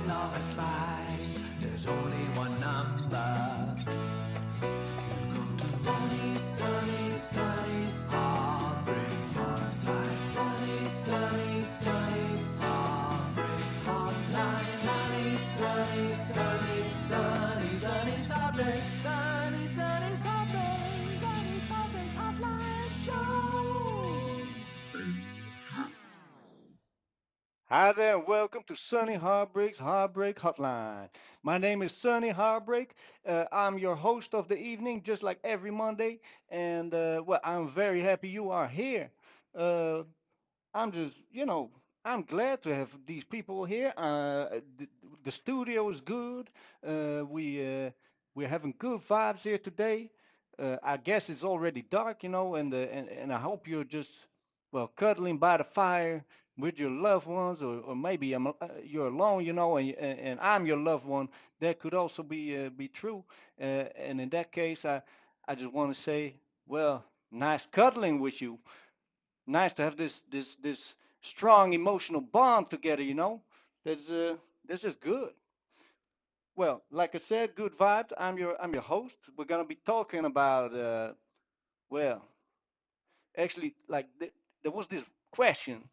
no advice. There's only one number. You go to sunny, sunny, sunny, Heartbreak Hotline. Sunny, sunny, sunny, Heartbreak Hotline. Sunny, sunny, sunny, sunny, sunny, Heartbreak. Sunny, sunny, Heartbreak. Sunny, Heartbreak Hotline Show. Hi there, and welcome to Sunny Heartbreak's Heartbreak Hotline. My name is Sunny Heartbreak. I'm your host of the evening, just like every Monday, and well, I'm very happy you are here. Uh, I'm just, I'm glad to have these people here. The studio is good. We're having good vibes here today. I guess it's already dark, and I hope you're just, well, cuddling by the fire with your loved ones, or maybe you're alone, and I'm your loved one. That could also be true. And in that case, I just want to say, well, nice cuddling with you. Nice to have this strong emotional bond together. That's that's just good. Well, like I said, good vibes. I'm your host. We're gonna be talking about well, actually, like there was this question.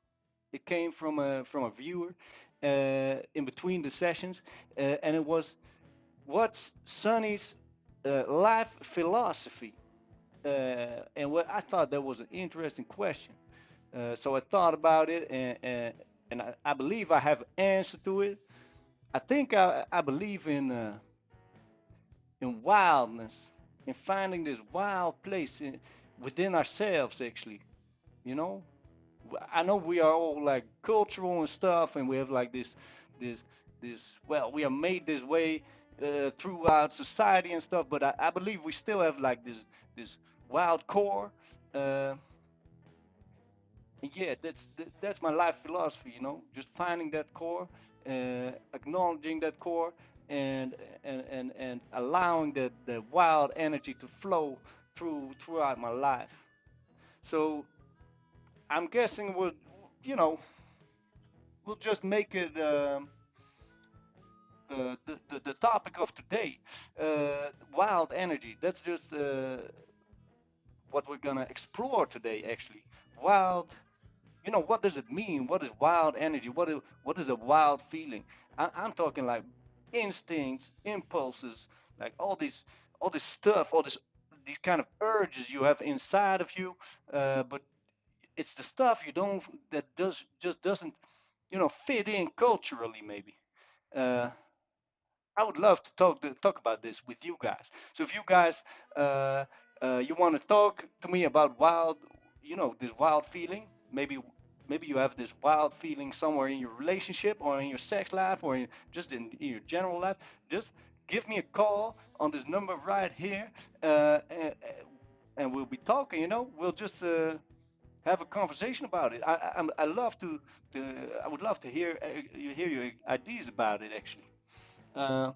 It came from a viewer in between the sessions, and it was, what's Sonny's life philosophy? And what I thought that was an interesting question. So I thought about it, and I believe I have an answer to it. I think I believe in wildness, in finding this wild place within ourselves. Actually, you know, I know we are all like cultural and stuff, and we have like this this. Well, we are made this way throughout society and stuff, but I believe we still have like this wild core. Uh, yeah, that's my life philosophy. Just finding that core, acknowledging that core, and and allowing the wild energy to flow throughout my life. So I'm guessing you know, we'll just make it the topic of today. Wild energy. That's just what we're gonna explore today. Actually, wild. What does it mean? What is wild energy? What is a wild feeling? I'm talking like instincts, impulses, like all this stuff, all these kind of urges you have inside of you, but it's the stuff you don't that does just doesn't fit in culturally maybe. Uh, I would love to talk about this with you guys. So if you guys uh, you want to talk to me about wild, this wild feeling, maybe you have this wild feeling somewhere in your relationship or in your sex life or just in your general life, just give me a call on this number right here, and we'll be talking. We'll just have a conversation about it. I love to I would love to hear your ideas about it actually. Uh,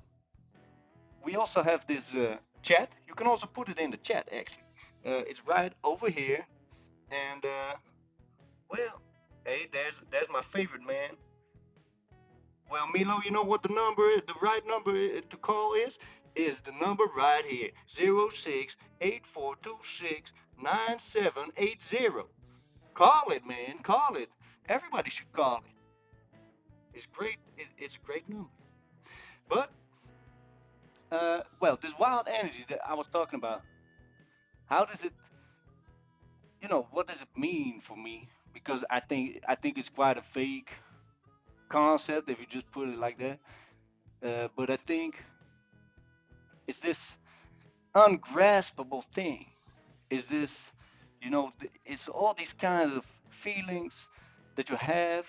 we also have this chat. You can also put it in the chat actually. It's right over here, and well, hey, there's my favorite man. Well, Milo, you know what the right number to call is? Is the number right here, 0684269780. Call it, man, call it. Everybody should call it. It's great. It's a great number. But well, this wild energy that I was talking about, how does it, what does it mean for me? Because I think it's quite a fake concept if you just put it like that. But I think it's this ungraspable thing. Is this, it's all these kinds of feelings that you have,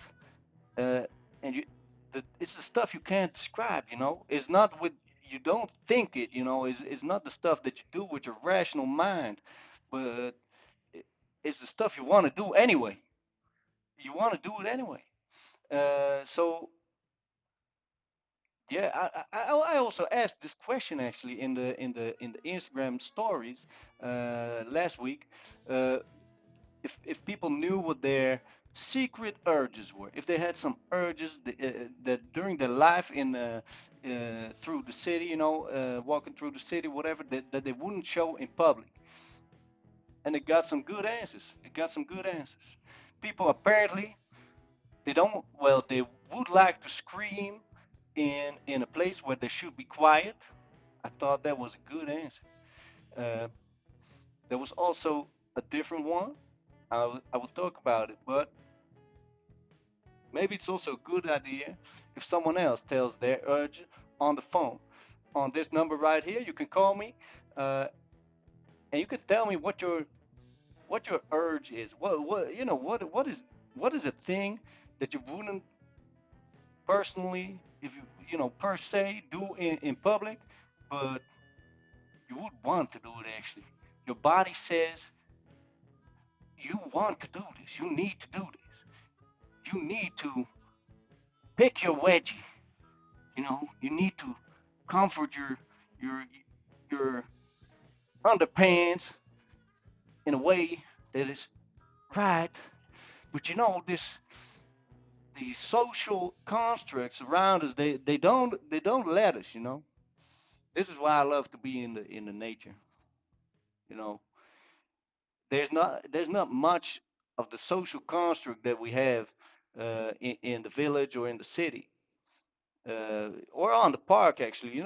uh, and it's the stuff you can't describe. It's not with you don't think it. It's not the stuff that you do with your rational mind, but it's the stuff you want to do anyway. You want to do it anyway. So yeah, I also asked this question actually in the Instagram stories last week. Uh, if people knew what their secret urges were. If they had some urges that during their life in through the city, walking through the city, whatever, that they wouldn't show in public. And it got some good answers. It got some good answers. People apparently they don't. Well, they would like to scream in a place where they should be quiet. I thought that was a good answer. Uh, there was also a different one. I will talk about it, but maybe it's also a good idea if someone else tells their urge on the phone. On this number right here, you can call me, uh, and you can tell me what your urge is. What is a thing that you wouldn't personally, if per se, do in public, but you would want to do it actually. Your body says you want to do this. You need to do this. You need to pick your wedgie. You need to comfort your your underpants in a way that is right. But this these social constructs around us, they don't let us. This is why I love to be in the nature. You know, there's not much of the social construct that we have in the village or in the city. Or on the park actually,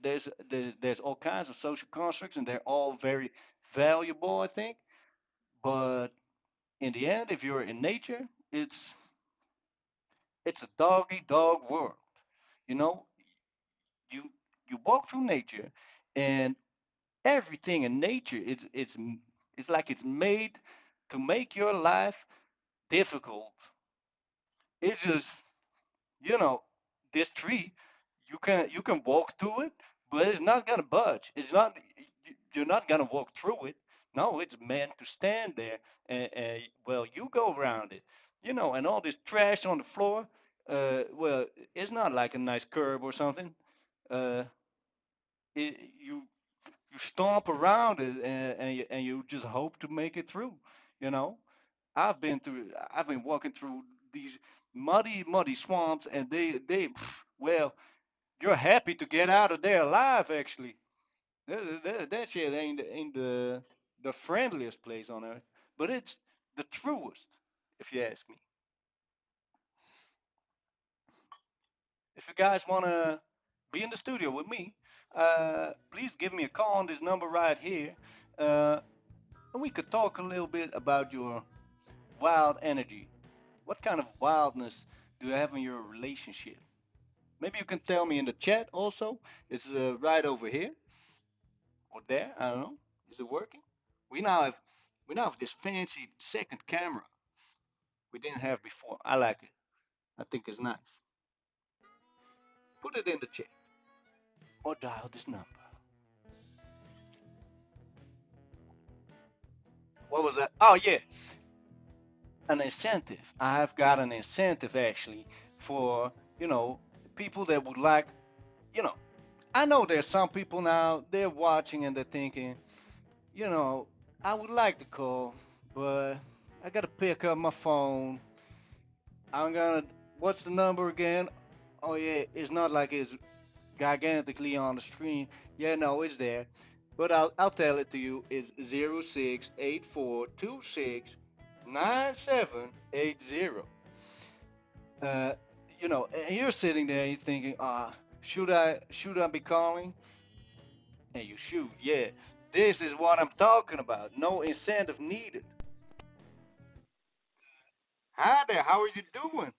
there's all kinds of social constructs and they're all very valuable, I think. But in the end, if you're in nature, it's a doggy dog world. You know, you you walk through nature, and everything in nature, it's like it's made to make your life difficult. It just you know, this tree, you can walk through it, but it's not gonna budge. It's not you're not gonna walk through it. No, it's meant to stand there, and well, you go around it. And all this trash on the floor. Well, it's not like a nice curb or something. Uh, it, you stomp around it, and you just hope to make it through. You know, I've been walking through these muddy swamps, and well, you're happy to get out of there alive. Actually, that shit ain't the friendliest place on earth, but it's the truest, if you ask me. If you guys wanna be in the studio with me, please give me a call on this number right here, uh, and we could talk a little bit about your wild energy. What kind of wildness do you have in your relationship? Maybe you can tell me in the chat also. It's right over here or there. I don't know. Is it working? We now have we now have this fancy second camera we didn't have before. I like it. I think it's nice. Put it in the chat or dial this number. What was that? Oh yeah, an incentive. I've got an incentive actually for people that would like you know. I know there's some people now they're watching and they're thinking, you know, I would like to call, but I gotta pick up my phone. I'm gonna. What's the number again? Oh yeah, it's not like it's gigantically on the screen. Yeah, no, it's there. But I'll tell it to you. It's 0684269780. Uh, and you're sitting there, you're thinking, should I be calling? And you shoot, yeah. This is what I'm talking about. No incentive needed. Hi there, how are you doing?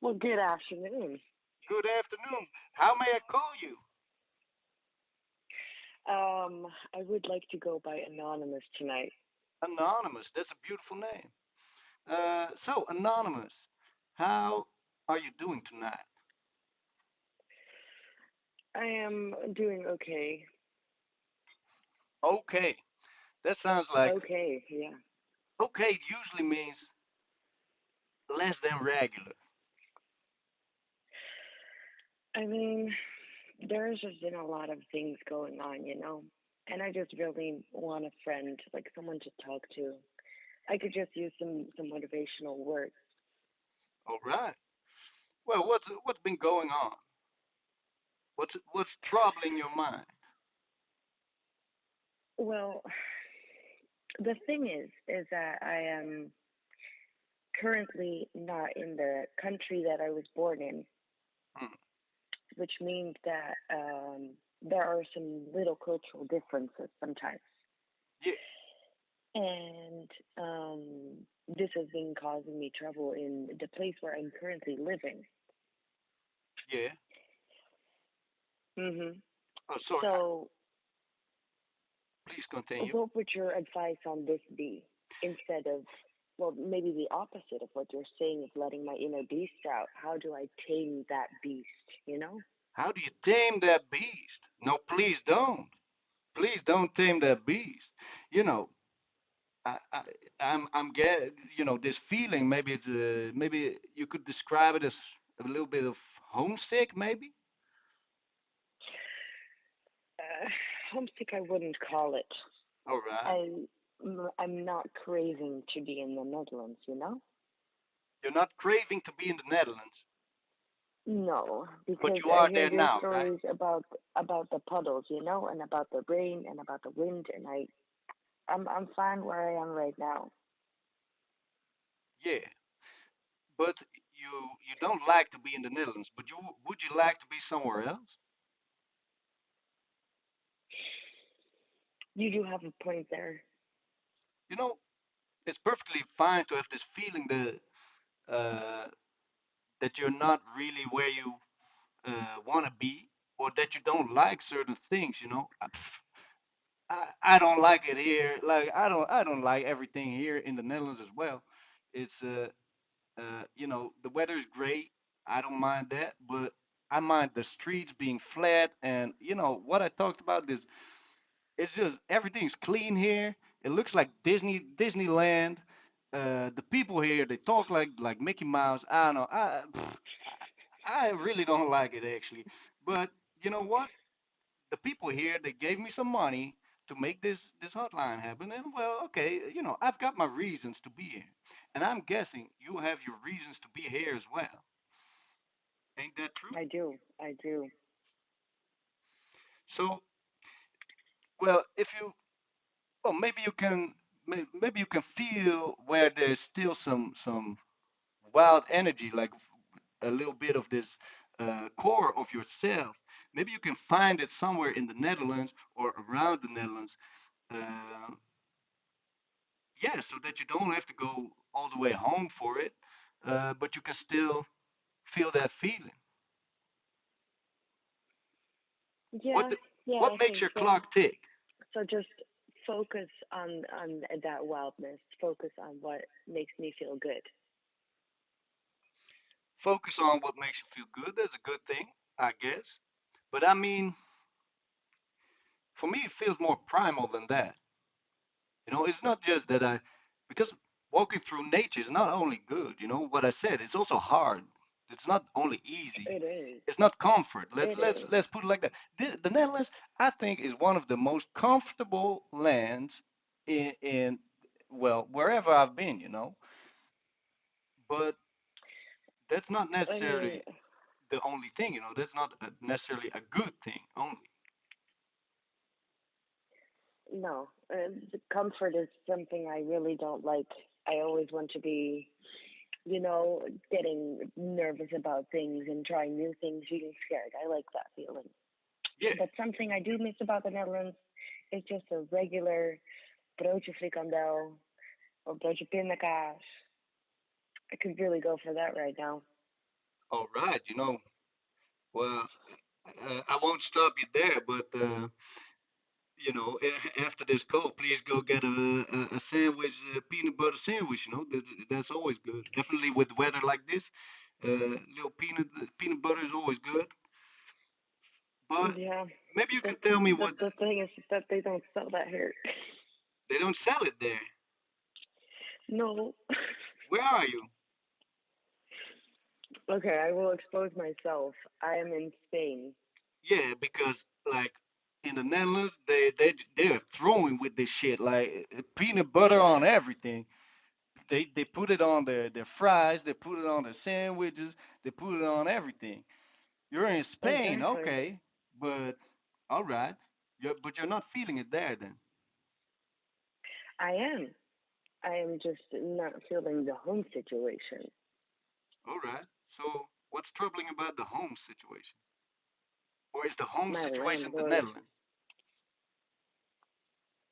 Well, good afternoon. Good afternoon. How may I call you? I would like to go by anonymous tonight. Anonymous. That's a beautiful name. So, Anonymous, how are you doing tonight? I am doing okay. Okay. That sounds like Okay, yeah. okay usually means less than regular. I mean, there's just been a lot of things going on, And I just really want a friend, like someone to talk to. I could just use some motivational words. All right. Well, what's been going on? What's troubling your mind? Well, the thing is that I am currently not in the country that I was born in, Hmm. which means that there are some little cultural differences sometimes. Yeah, And this has been causing me trouble in the place where I'm currently living. yeah. hmm Oh, sorry. So, Please continue. what would your advice on this be? Instead of, well, maybe the opposite of what you're saying of letting my inner beast out. How do I tame that beast? You know? How do you tame that beast? No, please don't. Please don't tame that beast. You know, I, I I'm get this feeling. Maybe maybe you could describe it as a little bit of homesick. Maybe. Uh, Homesick, I wouldn't call it. All right. I, I'm not craving to be in the Netherlands. You know? You're not craving to be in the Netherlands, No, but because you I are hear there your now, right? stories about the puddles, you know, and about the rain and about the wind, and I'm fine where I am right now. Yeah. But you don't like to be in the Netherlands, but you like to be somewhere else? You do have a point there. You know, it's perfectly fine to have this feeling uh, that you're not really where you want to be, or that you don't like certain things. I don't like it here. Like I don't like everything here in the Netherlands as well. It's the weather is great. I don't mind that, but I mind the streets being flat, and what I talked about is it's just everything's clean here. It looks like Disneyland. The people here, they talk like Mickey Mouse. I don't know. I really don't like it actually. But you know what? The people here, they gave me some money to make this hotline happen. And well, okay, I've got my reasons to be here. And I'm guessing you have your reasons to be here as well. Ain't that true? I do. So, well, if you well, maybe you can feel where there's still some wild energy, like a little bit of this core of yourself. Maybe you can find it somewhere in the Netherlands or around the Netherlands. Uh, yeah, so that you don't have to go all the way home for it, but you can still feel that feeling. What Yeah, the, yeah, what I makes think your so. clock tick? So just focus on that wildness. Focus on what makes me feel good. Focus on what makes you feel good. That's a good thing, I guess. But I mean, for me, it feels more primal than that. It's not just that because walking through nature is not only good, what I said, it's also hard. It's not only easy. It is. It's not comfort. Let's It let's is. let's put it like that. The Netherlands, I think, is one of the most comfortable lands in well, wherever I've been, But that's not I mean, necessarily the only thing, That's not necessarily a good thing only. no. The comfort is something I really don't like. I always want to be, you know, getting nervous about things and trying new things, being scared. I like that feeling. Yeah. But something I do miss about the Netherlands is just a regular broodje frikandel or broodje pindakaas. I could really go for that right now. All right. Well, I won't stop you there, but after this call, please go get a sandwich, a peanut butter sandwich. That's always good. Definitely with weather like this, little peanut butter is always good. But Yeah, maybe you the can tell me what the thing is that they don't sell that here. they don't sell it there. No. Where are you? Okay, I will expose myself. I am in Spain. Yeah, because like in the Netherlands, they're throwing with this shit like peanut butter on everything. They put it on their fries, they put it on their sandwiches, they put it on everything. You're in Spain, Exactly. okay, but all right. But you're not feeling it there then. I am. I am just not feeling the home situation. All right. So what's troubling about the home situation? Or is the home My situation the landlord Netherlands?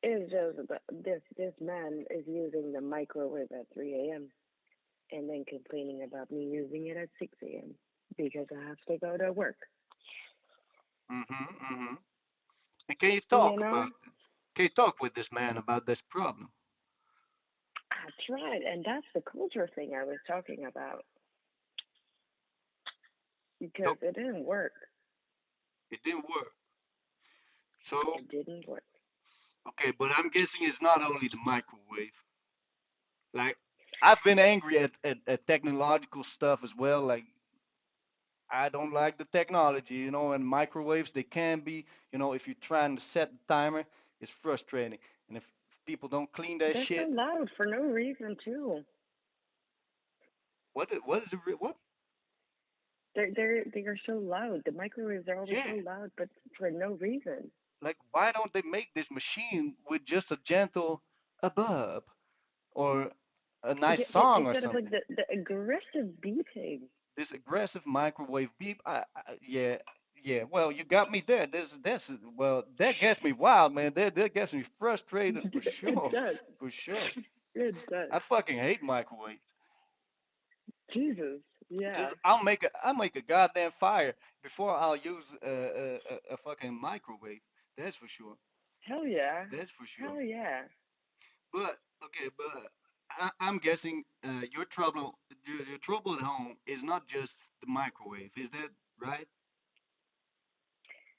is just this man is using the microwave at 3 a.m. and then complaining about me using it at 6 a.m. because I have to go to work. Mm-hmm, mm-hmm. And can you You talk about know, it? Can you talk with this man about this problem? I tried, and that's the culture thing I was talking about because Nope, it didn't work. it didn't work. So, It didn't work. okay, but I'm guessing it's not only the microwave. Like, I've been angry at technological stuff as well. Like, I don't like the technology, and microwaves, they can be, if you're trying to set the timer, it's frustrating. And if people don't clean that They're so shit, loud for no reason too. what is it? What? They are so loud. The microwaves are always Yeah. so loud, but for no reason. Like, why don't they make this machine with just a gentle a bub or a nice Yeah, song or instead of like something? the aggressive beeping. This aggressive microwave beep. Yeah, yeah. Well, you got me there. Well, that gets me wild, man. That gets me frustrated for It sure, does. for sure. It does. I fucking hate microwaves. Jesus. Yeah. Just I'll make a goddamn fire before I'll use a fucking microwave. That's for sure. Hell yeah. That's for sure. Hell yeah. But okay, but I'm guessing your trouble at home is not just the microwave. Is that right?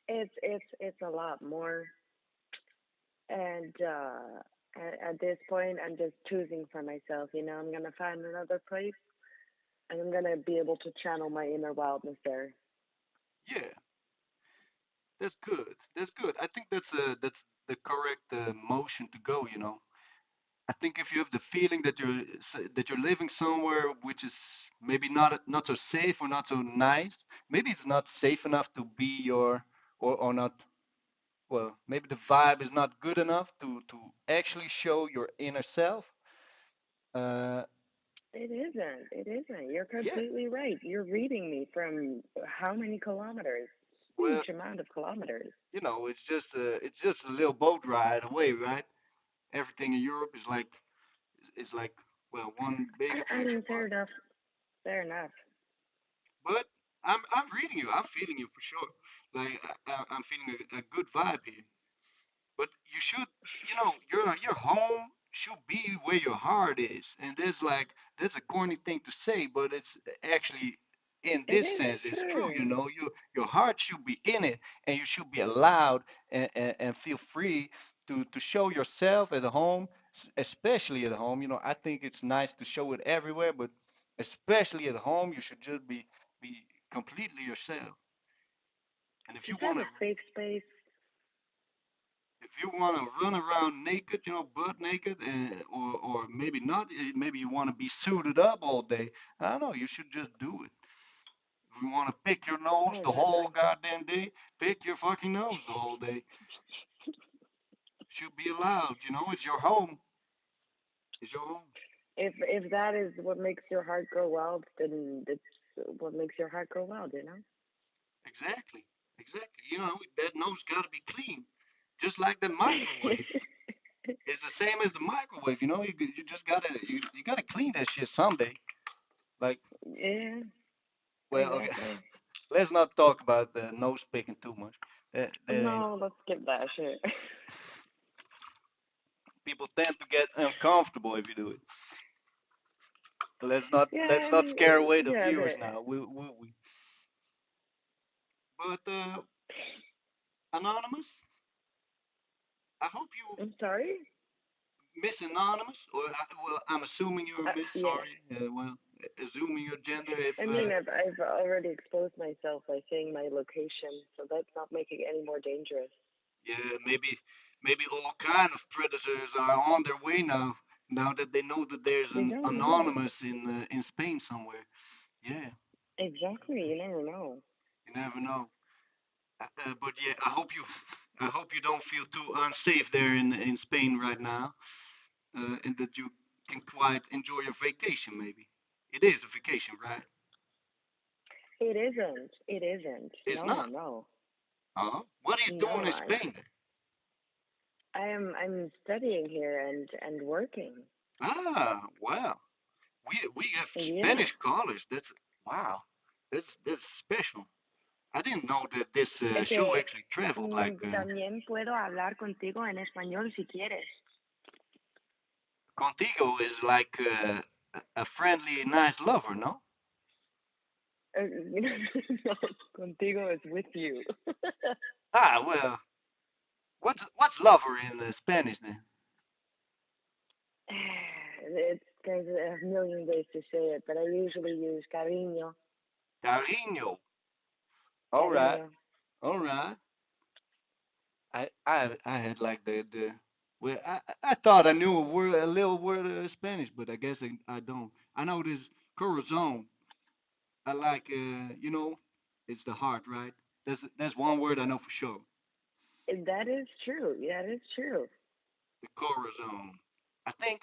It's a lot more. And at this point, I'm just choosing for myself. I'm gonna find another place, and I'm gonna be able to channel my inner wildness there. Yeah, that's good. That's good. I think that's the correct motion to go. I think if you have the feeling that you're living somewhere which is maybe not so safe or not so nice, maybe it's not safe enough to be your or not. Well, maybe the vibe is not good enough to actually show your inner self. Uh, It isn't. It isn't. You're yeah. completely right. You're reading me from how many kilometers? Well, Huge amount of kilometers. it's just a little boat ride away, right? Everything in Europe is like well one big I adventure mean, fair park. enough. Fair enough. But I'm reading you. I'm feeling you for sure. Like I'm feeling a good vibe here. But you should, your home should be where your heart is, and that's a corny thing to say, but it's actually in It this is sense it's true. true. Your heart should be in it, and you should be allowed and feel free to show yourself at home, especially at home. I think it's nice to show it everywhere, but especially at home, you should just be completely yourself. And if you Just want have to a safe space. if you want to run around naked, butt naked, or maybe not, maybe you want to be suited up all day. I don't know. You should just do it. If you want to pick your nose the whole Exactly. goddamn day, pick your fucking nose the whole day. Should be allowed. It's your home. It's your home. If that is what makes your heart go wild, then it's what makes your heart go wild. Exactly. Exactly. That nose got to be clean, just like the microwave. It's the same as the microwave. You just gotta clean that shit someday. Like, Yeah, well, okay. exactly. Let's not talk about the nose picking too much. That ain't. No, let's skip that shit. People tend to get uncomfortable if you do it. Let's not Yeah, let's I not mean, scare away the yeah, viewers now. We. But anonymous, I hope you I'm sorry. miss anonymous, or well, I'm assuming you're miss. Yes. Sorry. Well, assuming your gender. If I mean, I've already exposed myself by saying my location, so that's not making it any more dangerous. yeah, maybe all kind of predators are on their way now. Now that they know that there's They an don't know. anonymous in Spain somewhere. Yeah, Exactly. You never know. you never know. But yeah, I hope you I hope you don't feel too unsafe there in Spain right now, and that you can quite enjoy your vacation. Maybe it is a vacation, right? It isn't. It isn't. It's No, no, not. no. What are you doing No, in Spain? I'm studying here and working. Ah, wow. We have Yeah. Spanish callers. That's wow. That's special. I didn't know that this Es show que actually traveled like también puedo hablar contigo en español si quieres. Contigo is like a friendly, nice lover, no? No, contigo is with you. Ah, well, what's lover in Spanish then? There's a million ways to say it, but I usually use cariño, Cariño. All right, cariño. all right. I had like the well I thought I knew a little word of Spanish, but I guess I don't. I know this Corazone. I like it's the heart, right? That's one word I know for sure. That is true. That is true. The Corazone. I think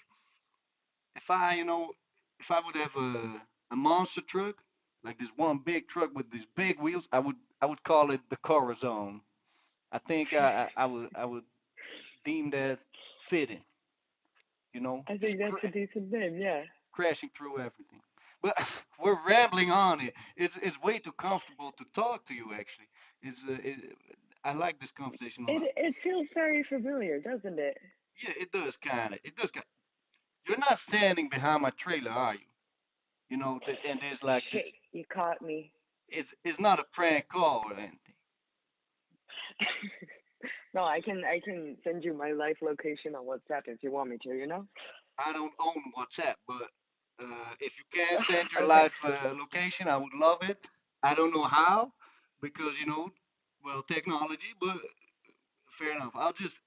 if I would have a monster truck, like this one big truck with these big wheels, I would call it the Corazone. I think I would deem that fitting. I Just think that's a decent name. Yeah. crashing through everything. But we're rambling on it. It's way too comfortable to talk to you. Actually, I like this conversation a lot. It feels very familiar, doesn't it? Yeah, it does kind of. It does. You're not standing behind my trailer, are you? And there's like this. Shit, you caught me. It's not a prank call or anything. No, I can send you my live location on WhatsApp if you want me to. You know. I don't own WhatsApp, but if you can send your Okay. live location, I would love it. I don't know how, because well, technology, but fair enough. I'll just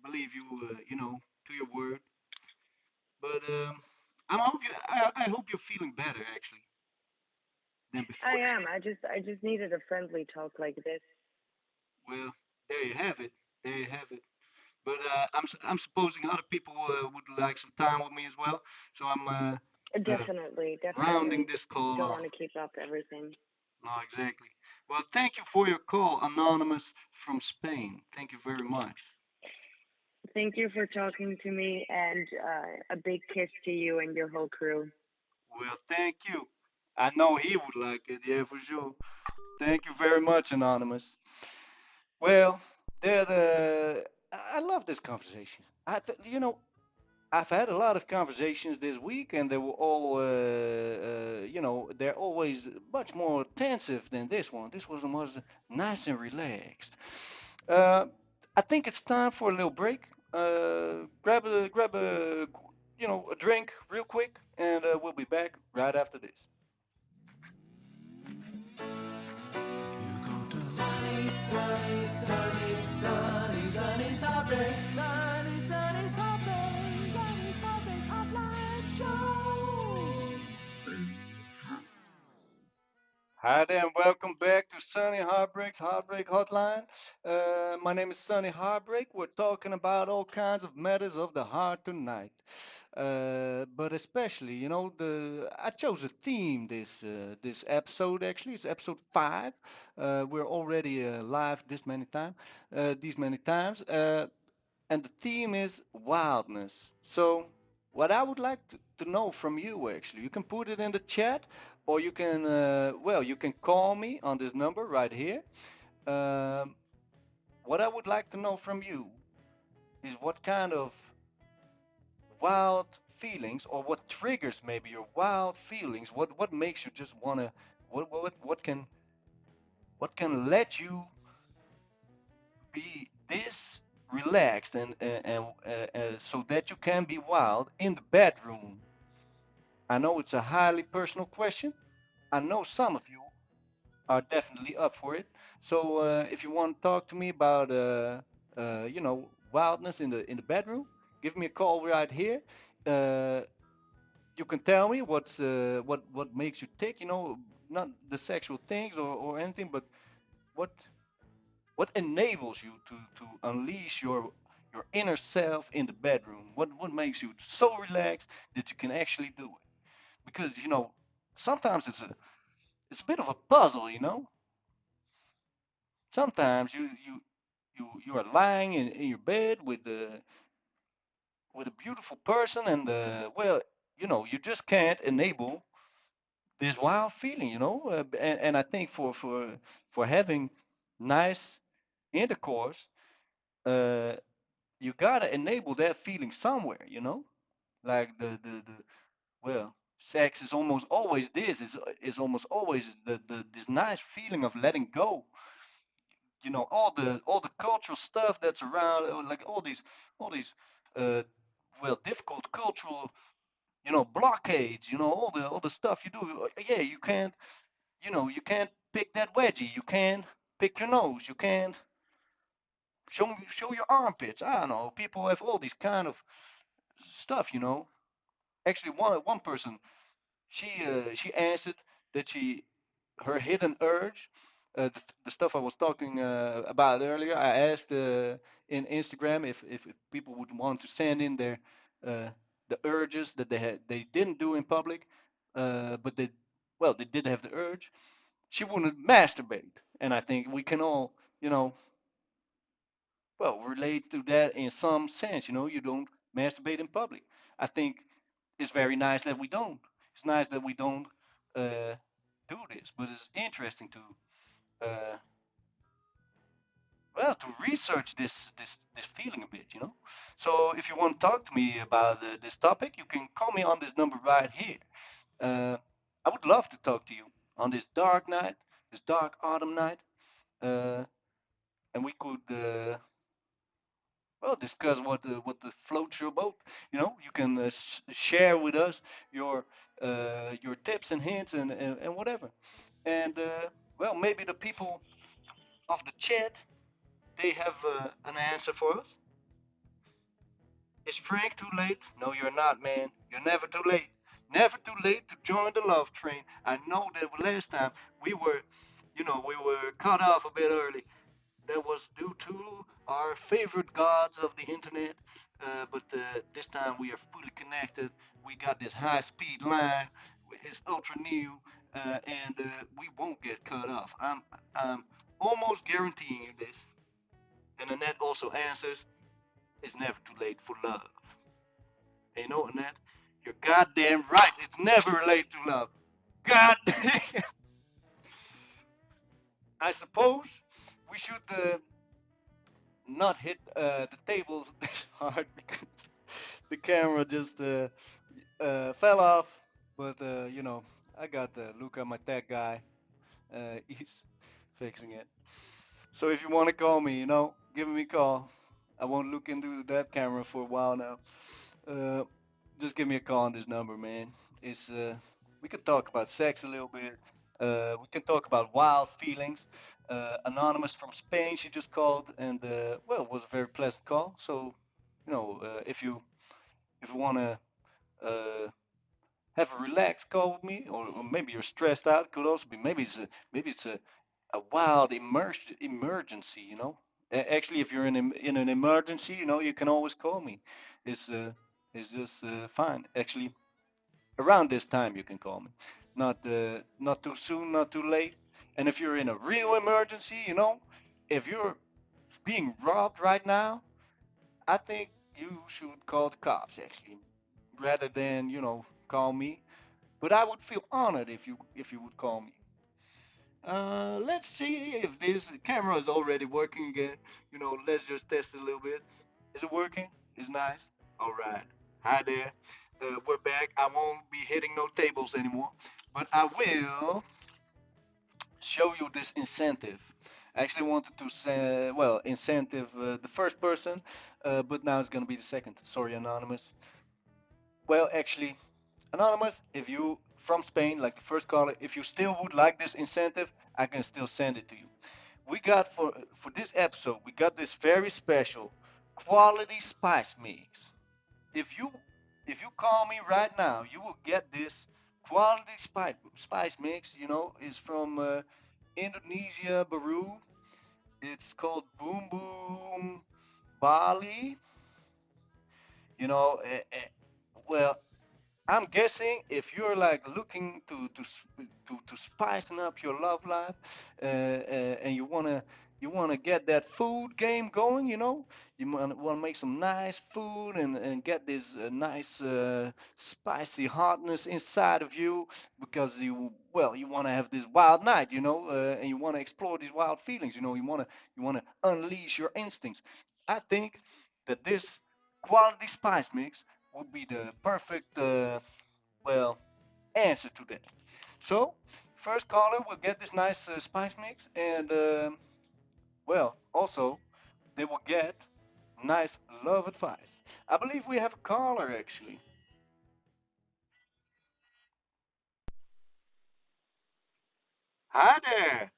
believe you, to your word. But I hope you're feeling better actually than I before this. am. I just needed a friendly talk like this. Well, there you have it. There you have it. But I'm supposing other people would like some time with me as well. So I'm Definitely, rounding definitely. this call Don't want off. to keep up everything. No, exactly. Well, thank you for your call, Anonymous from Spain. Thank you very much. Thank you for talking to me, and a big kiss to you and your whole crew. Well, thank you. I know he would like it. Yeah, for sure. Thank you very much, Anonymous. Well, I love this conversation. I've had a lot of conversations this week, and they were all, they're always much more intensive than this one. This one was nice and relaxed. Uh, I think it's time for a little break. Grab a drink real quick, and we'll be back right after this. You go to sunny, sunny, sunny, sunny, sunny Heartbreak, sunny, sunny Heartbreak, sunny Heartbreak Hotline Show. Hi there, and welcome back to Sunny Heartbreak's Heartbreak Hotline. My name is Sunny Heartbreak. We're talking about all kinds of matters of the heart tonight. But especially, I chose a theme this episode. Actually, it's episode 5. We're already live these many times, and the theme is wildness. So, what I would like to know from you, actually, you can put it in the chat, or you can call me on this number right here. Um, what I would like to know from you is what kind of wild feelings, or what triggers maybe your wild feelings. What makes you just wanna, what can let you be this relaxed and so that you can be wild in the bedroom. I know it's a highly personal question. I know some of you are definitely up for it. So if you want to talk to me about wildness in the bedroom, give me a call right here. uh, you can tell me what makes you tick. You know, not the sexual things or anything, but what what enables you to unleash your inner self in the bedroom? What makes you so relaxed that you can actually do it? Because you know, sometimes it's a bit of a puzzle. You know, sometimes you are lying in your bed with a beautiful person, and well, you know, you just can't enable this wild feeling. You know, and I think for having nice intercourse, uh, you gotta enable that feeling somewhere. You know, like the well, sex is almost always this. Is almost always the this nice feeling of letting go. You know, all the cultural stuff that's around, like all these uh, well, difficult cultural, you know, blockades. You know, all the stuff you do. Yeah, you can't, you know, you can't pick that wedgie. You can't pick your nose. You can't show your armpits. I don't know. People have all these kind of stuff. You know, actually, one person, she answered that she her hidden urge, the stuff I was talking about earlier. I asked in Instagram if people would want to send in their uh, the urges that they didn't do in public, but they, well, they did have the urge. She wouldn't masturbate, and I think we can all, you know, well, relate to that in some sense. You know, you don't masturbate in public. I think it's very nice that we don't. It's nice that we don't uh, do this, but it's interesting to well, to research this feeling a bit. You know. So if you want to talk to me about this topic, you can call me on this number right here. Uh, I would love to talk to you on this dark night, this dark autumn night, uh, and we could well, discuss what the floats your boat. You know, you can share with us your tips and hints and whatever. And well, maybe the people of the chat, they have an answer for us. Is Frank too late? No, you're not, man. You're never too late. Never too late to join the love train. I know that last time we were, you know, we were cut off a bit early. That was due to our favorite gods of the internet. But this time we are fully connected. We got this high speed line. It's ultra new, and we won't get cut off. I'm almost guaranteeing you this. And Annette also answers, it's never too late for love. Hey, you know, Annette, you're goddamn right. It's never late to love. God damn. I suppose we should not hit the table this hard because the camera just fell off. But you know, I got Luca, my tech guy. He's fixing it. So if you want to call me, you know, give me a call. I won't look into that camera for a while now. Uh, just give me a call on this number, man. It's we can talk about sex a little bit. We can talk about wild feelings. Anonymous from Spain, she just called, and well, it was a very pleasant call. So, you know, if you want to have a relaxed call with me, or maybe you're stressed out, could also be maybe it's a wild emergency. You know, actually, if you're in an emergency, you know, you can always call me. It's uh, it's just fine. Actually, around this time you can call me. Not too soon, not too late. And if you're in a real emergency, you know, if you're being robbed right now, I think you should call the cops actually, rather than, you know, call me. But I would feel honored if you would call me. Let's see if this camera is already working again. You know, let's just test it a little bit. Is it working? It's nice. All right. Hi there. We're back. I won't be hitting no tables anymore, but I will show you this incentive. I actually wanted to say, well, incentive the first person, but now it's gonna be the second. Sorry, anonymous. Well, actually, anonymous, if you from Spain, like the first caller, if you still would like this incentive, I can still send it to you. We got for this episode, we got this very special quality spice mix. If you if you call me right now, you will get this quality spice mix. You know, it's from Indonesia, Baru. It's called Boom Boom Bali. You know, well, I'm guessing if you're like looking to spicing up your love life, and you wanna get that food game going, you know, you wanna make some nice food and get this nice spicy hotness inside of you because you wanna have this wild night, you know, and you wanna explore these wild feelings, you know, you wanna unleash your instincts. I think that this quality spice mix would be the perfect well answer to that. So first caller will get this nice spice mix, and also they will get nice love advice. I believe we have a caller actually. Hi there.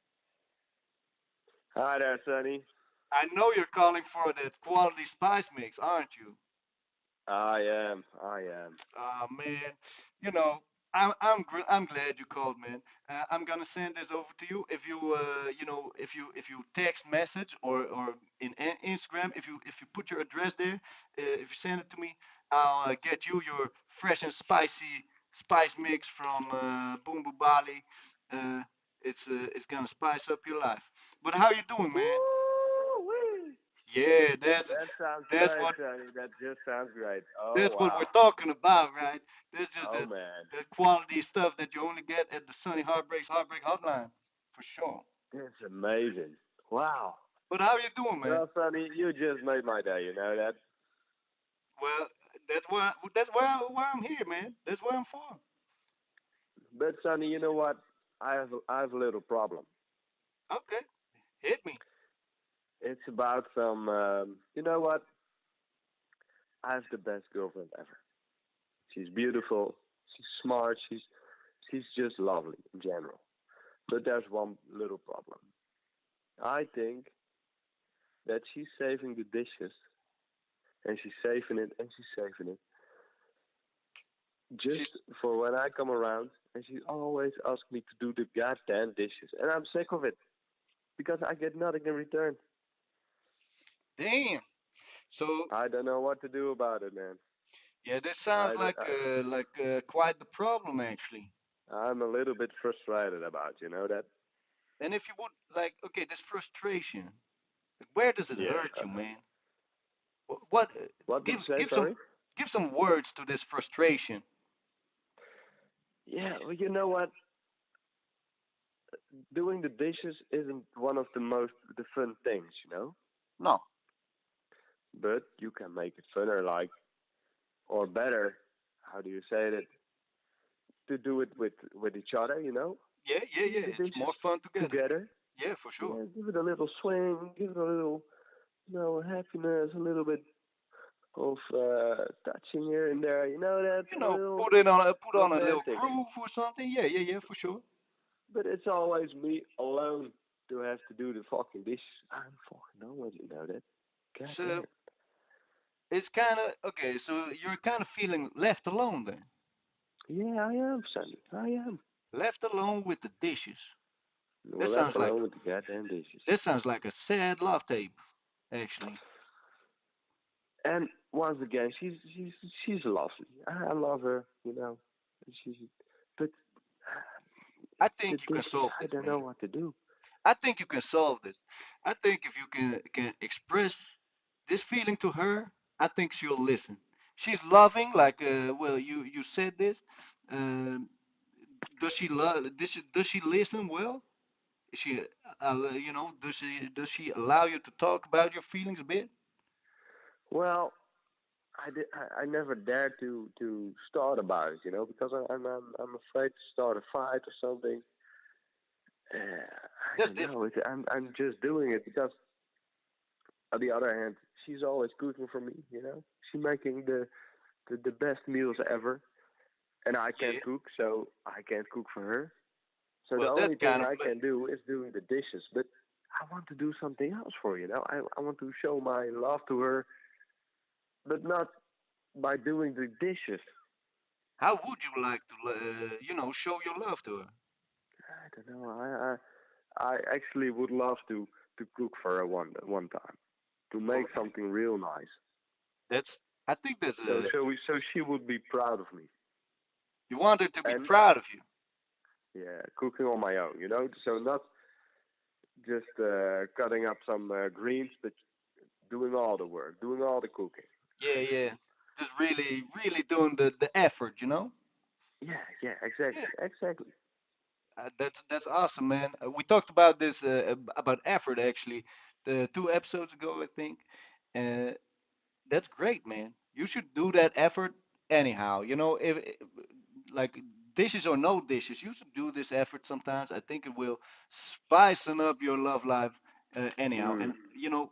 Hi there, Sonny. I know you're calling for that quality spice mix, aren't you? I am. I am. Oh man, you know, I'm glad you called, man. I'm gonna send this over to you. If you if you text message or in Instagram, if you put your address there, if you send it to me, I'll get you your fresh and spicy spice mix from Boom Boom Bali. Uh, it's gonna spice up your life. But how you doing, man? Woo-wee. Yeah, That sounds that's great, what Sonny. That just sounds great. Oh That's what wow. we're talking about, right? That's just Oh that, man, that quality stuff that you only get at the Sunny Heartbreak Hotline, for sure. that's amazing. Wow. But how you doing, man? Well, Sonny, you just made my day. You know that. Well, that's why I'm here, man. That's why I'm for. But Sonny, you know what? I have a little problem. Okay, hit me. It's about some. You know what? I have the best girlfriend ever. She's beautiful. She's smart. She's just lovely in general. But there's one little problem. I think that she's saving the dishes and she's saving it and she's saving it just She's for when I come around, and she always asks me to do the goddamn dishes, and I'm sick of it because I get nothing in return. damn. So I don't know what to do about it, man. yeah, this sounds I, like quite the problem actually. I'm a little bit frustrated about, you know that? And if you would like, okay, this frustration, where does it Yeah. hurt you, man? What? What did Give you say? give some Sorry. give some words to this frustration. Yeah. Well, you know what? Doing the dishes isn't one of the fun things, you know. No. But you can make it funner, like, or better. How do you say it? To do it with each other, you know. Yeah, yeah, Do yeah. the It's dishes more fun together. together. Yeah, for sure. Yeah, give it a little swing, give it a little, happiness, a little bit of touching here and there. You know that You a know, little put on a little romantic. groove or something. Yeah, yeah, yeah, for sure. But it's always me alone to have to do the fucking dishes. I'm fucking done with it, you know that. God So damn. it's kind of okay. So you're kind of feeling left alone then. Yeah, I am, Sonny. I am. Left alone with the dishes. That Well, left sounds like alone with the goddamn dishes. that sounds like a sad love tape, actually. And once again, she's lovely. I love her, you know. She's, but I the think you can dishes, solve I this, don't know man. what to do. I think you can solve this. I think if you can express this feeling to her, I think she'll listen. She's loving, like you said this. Um, does she listen well? Is she does she allow you to talk about your feelings a bit? Well, I never dare to start about it, you know, because I'm afraid to start a fight or something. I That's don't know. different. I'm just doing it because on the other hand, she's always cooking for me, you know. She's making the best meals ever, and I can't Yeah. cook, so I can't cook for her. So the Well, only that thing kind of I can do is doing the dishes. But I want to do something else for her, you know. I want to show my love to her, but not by doing the dishes. How would you like to, show your love to her? I don't know. I actually would love to cook for her one time to All make right. something real nice. That's. I think that's So she would be proud of me. you want her to be And proud of you. yeah, cooking on my own, you know. So not just cutting up some greens, but doing all the work, doing all the cooking. Yeah, yeah. Just really, really doing the effort, you know. Yeah, yeah, Yeah. exactly, exactly. That's awesome, man. We talked about this about effort actually, the 2 episodes ago, I think. Uh, that's great, man. You should do that effort anyhow. You know, if like dishes or no dishes, you should do this effort sometimes. I think it will spicing up your love life anyhow. Mm, And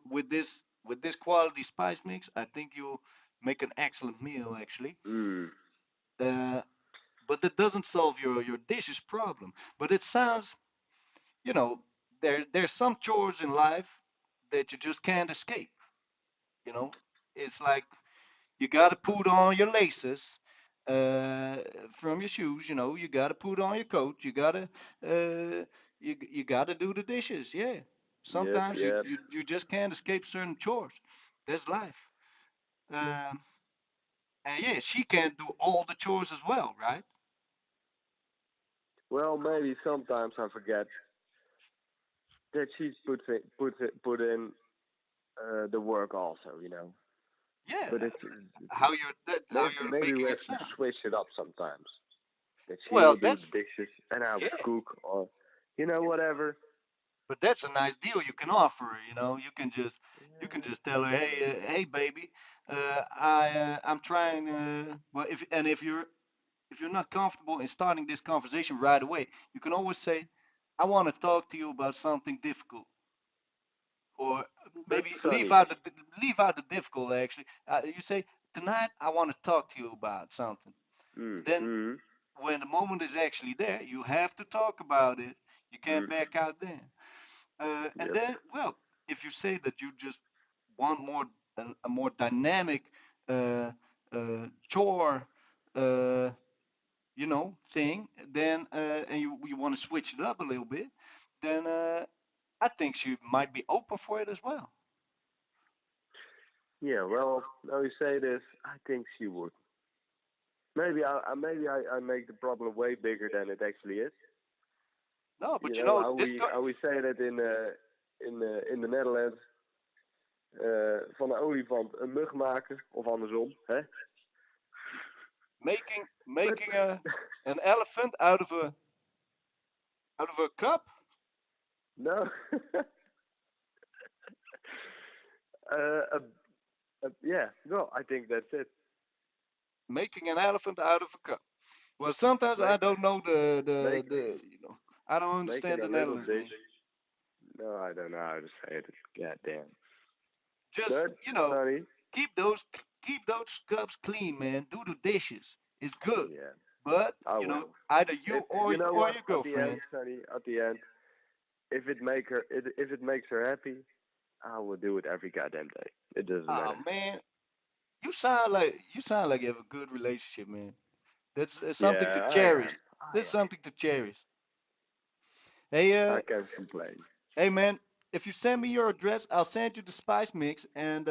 with this quality spice mix, I think you'll make an excellent meal actually. mm. Uh, but that doesn't solve your dishes problem. But it sounds, you know, there's some chores in life that you just can't escape. You know, it's like you got to put on your laces uh, from your shoes. You know, you got to put on your coat. You got to do the dishes. Yeah, Yep, sometimes yep. you just can't escape certain chores. That's life. Um, and yeah, she can't do all the chores as well, right? Well, maybe sometimes I forget that she's put in the work also, you know. Yeah, But how maybe you're maybe we making it have to sound. switch it up sometimes. That she Well, will do the that's dishes and I will yeah, cook, or you know, whatever. but that's a nice deal you can offer her. You know, you can Yeah. just tell her, hey, baby, I'm trying. Well, if you're not comfortable in starting this conversation right away, you can always say, I want to talk to you about something difficult, or But maybe Sonny, leave out the difficult. Actually, you say tonight I want to talk to you about something. mm, Then mm, when the moment is actually there, you have to talk about it. You can't mm, back out then. And yep, then, well, if you say that you just want a more dynamic chore, uh, thing, then and you want to switch it up a little bit, then I think she might be open for it as well. yeah. Well, now you say this, I think she would. Maybe I make the problem way bigger than it actually is. No, You but you know know how this we say that in the Netherlands, van een olifant een mug maken of andersom, hè? But making a an elephant out of a cup, no, uh, a, yeah, no, I think that's it. making an elephant out of a cup. Well, sometimes I Make don't know make I don't making understand a the little Netherlands, dish. man. No, I don't know how to say it. God damn. Just But you know, Sonny, keep those keep those cups clean, man. Do the dishes. It's good, yeah, but I will. either you It, you know or what? your At the end, girlfriend. Sonny, at the end, if it makes her happy, I will do it every goddamn day. It doesn't Oh matter. man, you sound like you have a good relationship, man. That's something to Yeah, I cherish. am. I That's am. something to cherish. Hey, I can't complain. hey, man. If you send me your address, I'll send you the spice mix, and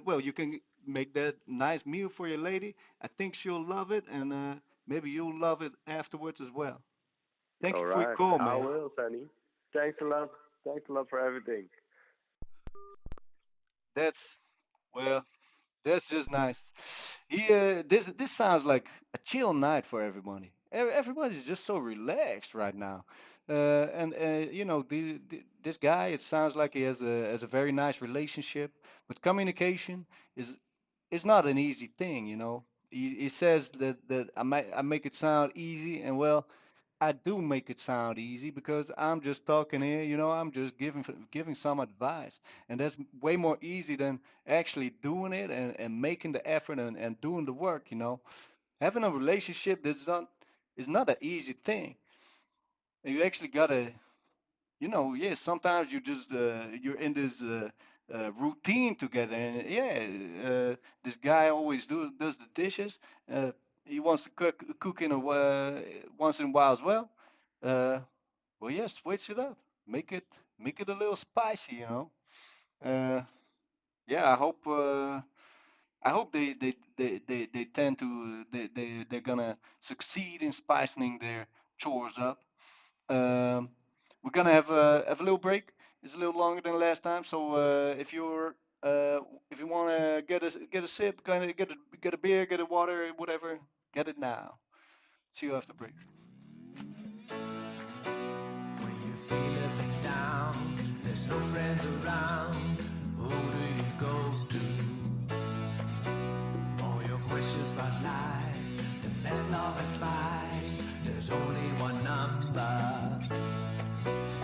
well, you can make that nice meal for your lady. I think she'll love it, and maybe you'll love it afterwards as well. Thank you All for your right, call, I man. will, Sonny. Thanks a lot. Thanks a lot for everything. That's well, that's just nice. This sounds like a chill night for everybody. Everybody's just so relaxed right now, and this guy. It sounds like he has a very nice relationship, but communication is not an easy thing. You know, he says that I make it sound easy, and well, I do make it sound easy because I'm just talking here, I'm just giving some advice. And that's way more easy than actually doing it and making the effort and doing the work. Having a relationship that's not is not an easy thing. And you actually gotta, yeah, sometimes you're in this routine together. And yeah, this guy always does the dishes. Uh, he wants to cook in a once in a while as well. Uh, well, yeah, switch it up. Make it make it a little spicy, you know. Uh, yeah, I hope they tend to they're gonna succeed in spicing their chores up. Um, we're gonna have a little break. It's a little longer than last time, so uh, if you wanna get a sip, kind of get a beer, get a water, whatever, get it now. See you after break. When you're feeling down, there's no friends around. Who do you go to? All your questions about life, the best love advice. There's only one number.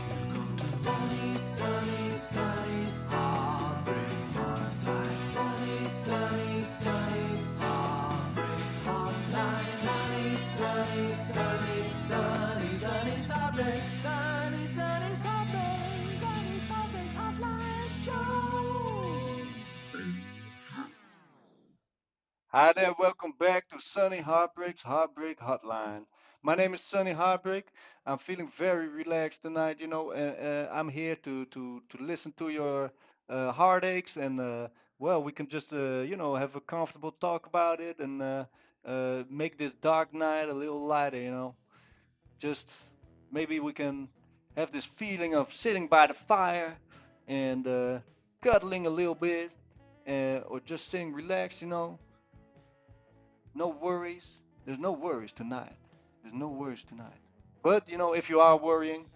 You go to sunny, sunny, sunny, Heartbreak Hotline. Sunny, sunny, sunny, Heartbreak Hotline. Sunny, sunny, sunny, sunny, sunny, Heartbreak. Sunny, sunny, Heartbreak. Sunny, Heartbreak Hotline Show. Hi there, welcome back to Sunny Heartbreak's Heartbreak Hotline. My name is Sunny Heartbreak. I'm feeling very relaxed tonight, you know, and I'm here to listen to your heartaches and well, we can just you know have a comfortable talk about it and make this dark night a little lighter, you know. Just maybe we can have this feeling of sitting by the fire and cuddling a little bit, or just sitting relaxed, you know, no worries. There's no worries tonight. There's no worries tonight. But you know, if you are worrying,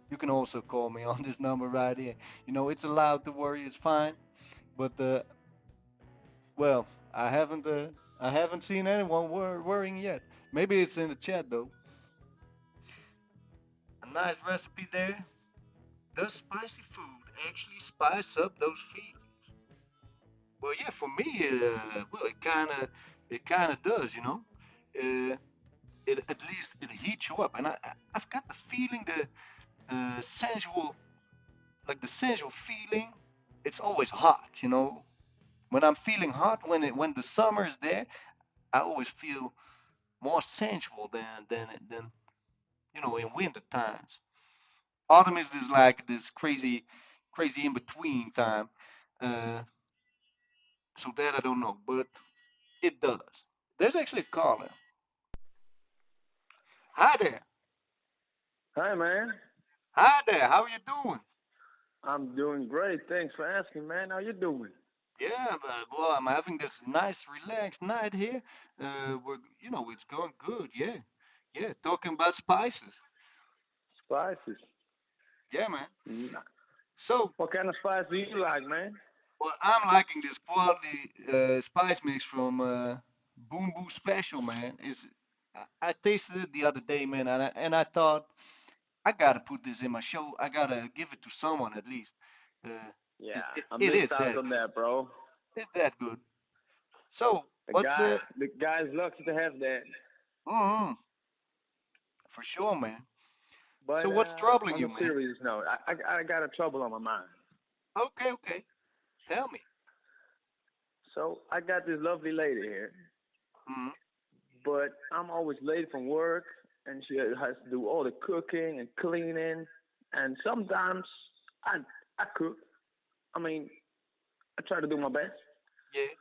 you can also call me on this number right here. You know, it's allowed to worry. It's fine. But well, I haven't seen anyone worrying yet. Maybe it's in the chat though. A nice recipe there. Does spicy food actually spice up those feelings? Well, yeah, for me, well, it kind of does. You know. Uh, it at least it heats you up. And I've got the feeling the sensual, like the sensual feeling. It's always hot, you know. When I'm feeling hot, when the summer is there, I always feel more sensual than you know in winter times. Autumn is this like this crazy in between time. Uh, so that I don't know, but it does. There's actually a caller. Hi there. Hi, man. Hi there. How are you doing? I'm doing great. Thanks for asking, man. How you doing? Yeah, but, well, I'm having this nice, relaxed night here. You know, it's going good. Yeah, yeah. Talking about spices. Spices. Yeah, man. Mm, So, what kind of spice do you like, man? well, I'm liking this quality spice mix from Boom Boo Special, man. I tasted it the other day, man, and I thought I gotta put this in my show. I gotta give it to someone at least. Uh, Yeah, I it missed is out that on good. that, bro. It's that good. So, The what's guy, the guy's lucky to have that. mm, for sure, man. So But what's troubling on you, a man? serious note, I got a trouble on my mind. Okay, okay. Tell me. So I got this lovely lady here, Mm, but I'm always late from work, and she has to do all the cooking and cleaning, and sometimes I I cook. I mean, I try to do my best, yeah.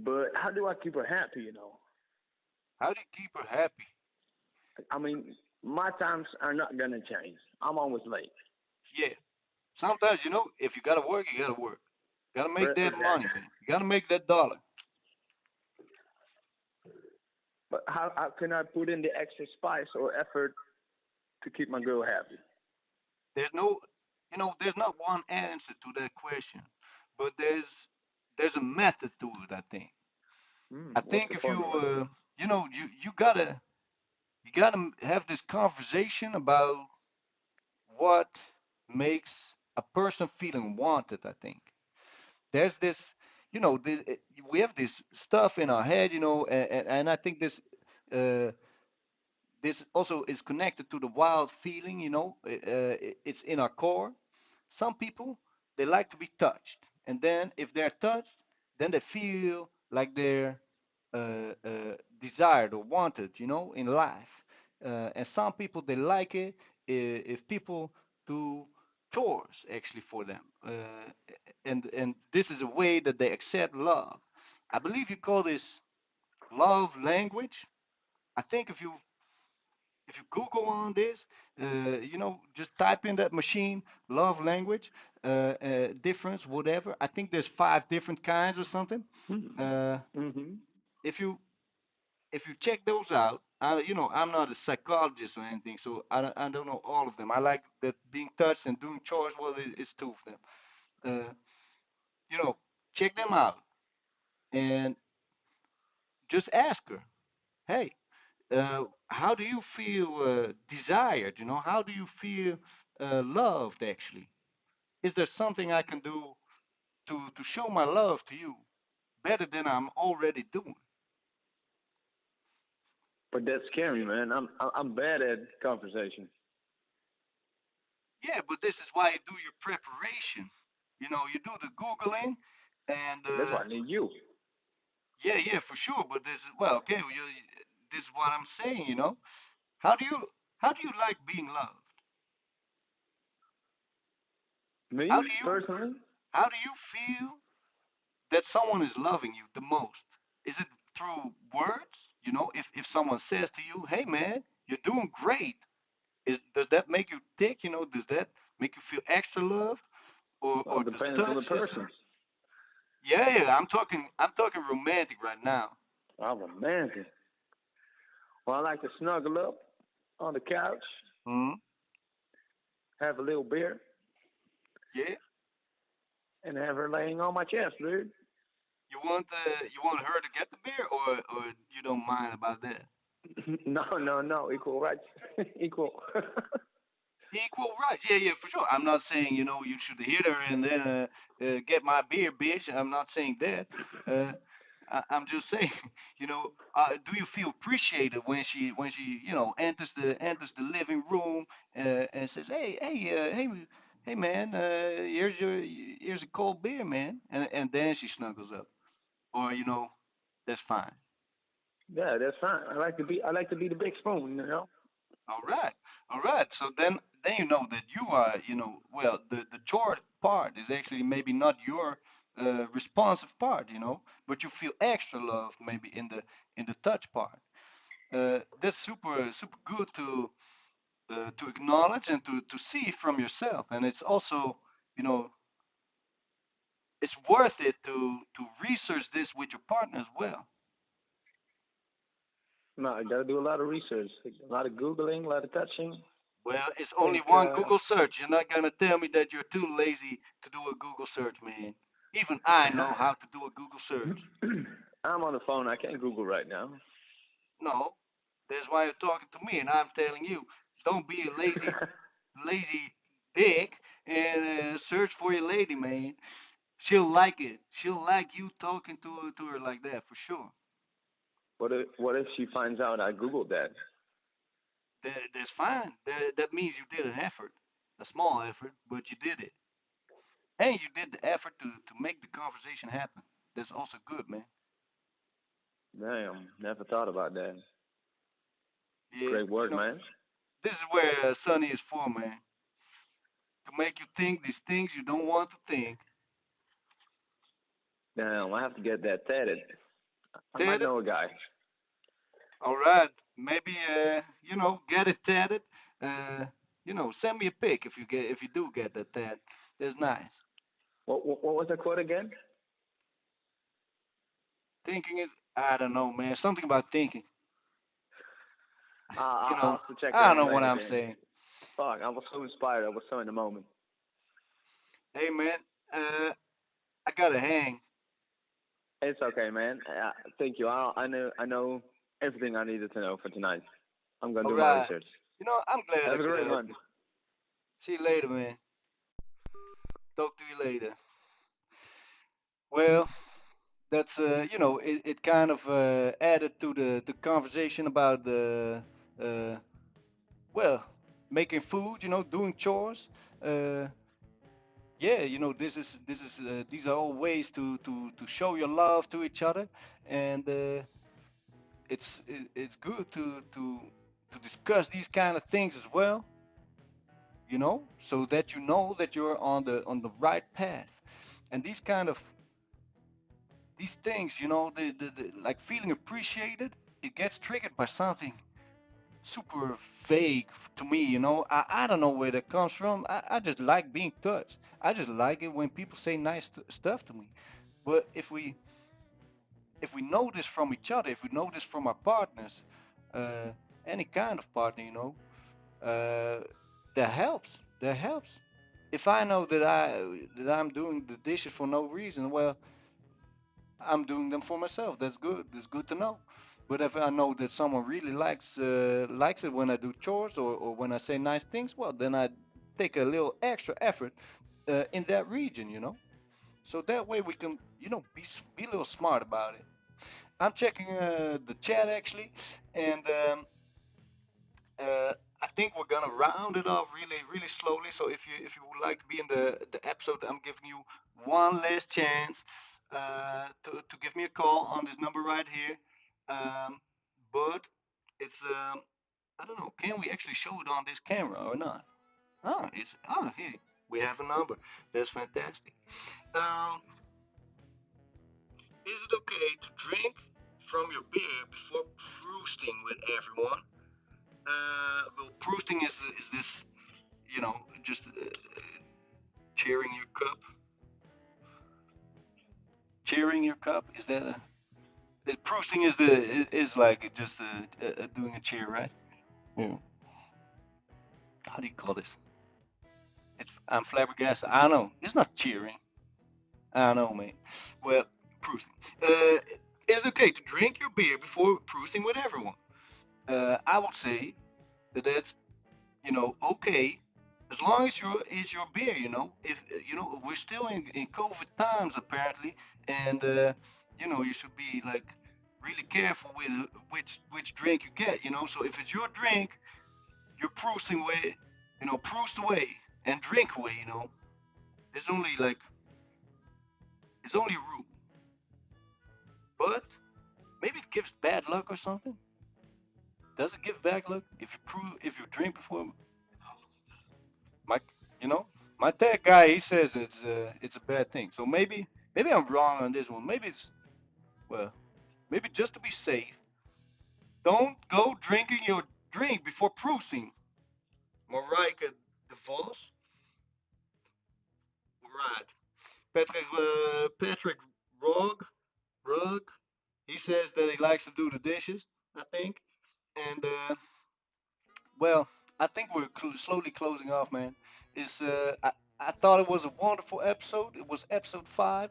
but how do I keep her happy? You know, How do you keep her happy? I mean, my times are not gonna change. I'm always late. Yeah. Sometimes, you know, if you gotta work, you gotta work. Gotta make that money, Exactly. man. You gotta make that dollar. But how can I put in the extra spice or effort to keep my girl happy? There's no, you know, there's not one answer to that question, but there's a method to it. I What's think the if you, formula? you know, you gotta have this conversation about what makes a person feeling wanted. I think there's this, you know, we have this stuff in our head, you know, and I think uh, this also is connected to the wild feeling, you know, it's in our core. Some people they like to be touched, and then if they're touched, then they feel like they're desired or wanted, in life. And some people they like it if people do chores actually for them, and this is a way that they accept love. I believe you call this love language. I think if you Google on this, just type in that machine love language, difference, whatever. I think there's 5 different kinds or something. Uh, Mm-hmm. if you if you check those out, I'm not a psychologist or anything, so I don't know all of them. I like that being touched and doing chores. Well, it's 2 of them. Uh, you know, check them out and just ask her, hey, how do you feel desired? How do you feel loved actually? Is there something I can do to show my love to you better than I'm already doing? But that's scary, man. I'm bad at conversation. Yeah, but this is why you do your preparation. You do the Googling and That's why I need you. yeah, yeah, for sure. But this is, well, okay, this is what I'm saying, How do you how do you like being loved? How Me do you personally, how do you feel that someone is loving you the most? Is it through words? If someone says to you, "Hey, man, you're doing great," does that make you tick? Does that make you feel extra loved, or well, or it does depends on the touch just? person. Yeah, yeah. I'm talking romantic right now. I'm romantic. Well, I like to snuggle up on the couch, Hmm. have a little beer, Yeah. and have her laying on my chest, dude. You want her to get the beer, or you don't mind about that? No, no, no. Equal rights. Equal. Equal rights. Yeah, yeah, for sure. I'm not saying you should hit her and then get my beer, bitch. I'm not saying that. Uh, I'm just saying, do you feel appreciated when she enters the living room and says, hey man, here's a cold beer, man, and then she snuggles up, or that's fine. Yeah, that's fine. I like to be the big spoon. All right, all right. So then you know that you are, well, the chore part is actually maybe not your responsive part, but you feel extra love maybe in the touch part. That's super super good to acknowledge and to see from yourself, and it's also, you know, it's worth it to research this with your partner as well. No, I gotta do a lot of research, a lot of googling, a lot of touching. Well, it's I only think one Google search. You're not gonna tell me that you're too lazy to do a Google search, man. Even I know how to do a Google search. I'm on the phone. I can't Google right now. No, that's why you're talking to me, and I'm telling you, don't be a lazy dick and search for your lady, man. She'll like it. She'll like you talking to her like that for sure. What if she finds out I googled that? That's fine. That means you did an effort, a small effort, but you did it, and you did the effort to make the conversation happen. That's also good, man. Damn, never thought about that. Yeah, Great work, man. this is where Sunny is for, man. To make you think these things you don't want to think. Damn, I have to get that tatted. I might Tatted? know a guy. All right. Maybe get it tatted. Uh, send me a pic if you do get that tat. That's nice. What was the quote again? Thinking it, I don't know, man. Something about thinking. You I'll know, have to check it I don't out know what later I'm then. saying. Fuck, I was so inspired. I was so in the moment. Hey, man. I gotta hang. It's okay, man. Thank you. I know everything I needed to know for tonight. I'm gonna All do my right. research. I'm glad I Have a could great help one. you. See you later, man. Talk to you later. Well, that's it kind of added to the conversation about the well, making food, doing chores. Uh, yeah, these are all ways to show your love to each other, and it's good to discuss these kind of things as well, so that you know that you're on the right path, and these things, like feeling appreciated, it gets triggered by something super vague to me. I don't know where that comes from. I just like being touched. I just like it when people say nice stuff to me. But if we know this from each other, if we know this from our partners, uh, any kind of partner, uh, that helps. That helps. If I know that I'm doing the dishes for no reason, well, I'm doing them for myself. That's good. That's good to know. But if I know that someone really likes it when I do chores, or when I say nice things, well, then I take a little extra effort in that region, So that way we can, be a little smart about it. I'm checking the chat actually, and uh, I think we're gonna round it off really, really slowly. So if you would like to be in the episode, I'm giving you one last chance to give me a call on this number right here. But it's I don't know. Can we actually show it on this camera or not? Here we have a number. That's fantastic. Um, is it okay to drink from your beer before proosting with everyone? Well, proosting is this, just cheering your cup. Cheering your cup, is that proosting is like just doing a cheer, right? Yeah. How do you call this? I'm flabbergasted. I don't know. It's not cheering. I don't know, man. Well, proosting. Uh, is it okay to drink your beer before proosting with everyone? I would say that's okay, as long as your beer. If we're still in COVID times apparently, and you should be like really careful with which drink you get. So if it's your drink, you're proosting away, proust away and drink away. It's only like it's only a rule, but maybe it gives bad luck or something. Does it give bad luck if you drink before? My, you know, my tech guy, he says it's a bad thing. So maybe I'm wrong on this one. Well, maybe just to be safe, don't go drinking your drink before proofing. Marika DeVos, right? Patrick Rug, he says that he likes to do the dishes. I think, and well, I think we're slowly closing off, man. I thought it was a wonderful episode. It was episode 5,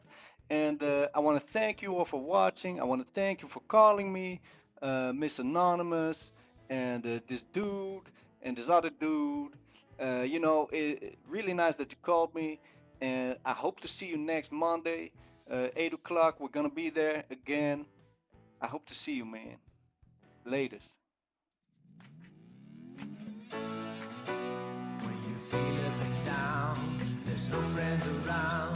and I want to thank you all for watching. I want to thank you for calling me, Miss Anonymous, and this dude, and this other dude. Really nice that you called me, and I hope to see you next Monday, 8 o'clock. We're gonna be there again. I hope to see you, man. Latest. When you're feeling down, there's no friends around.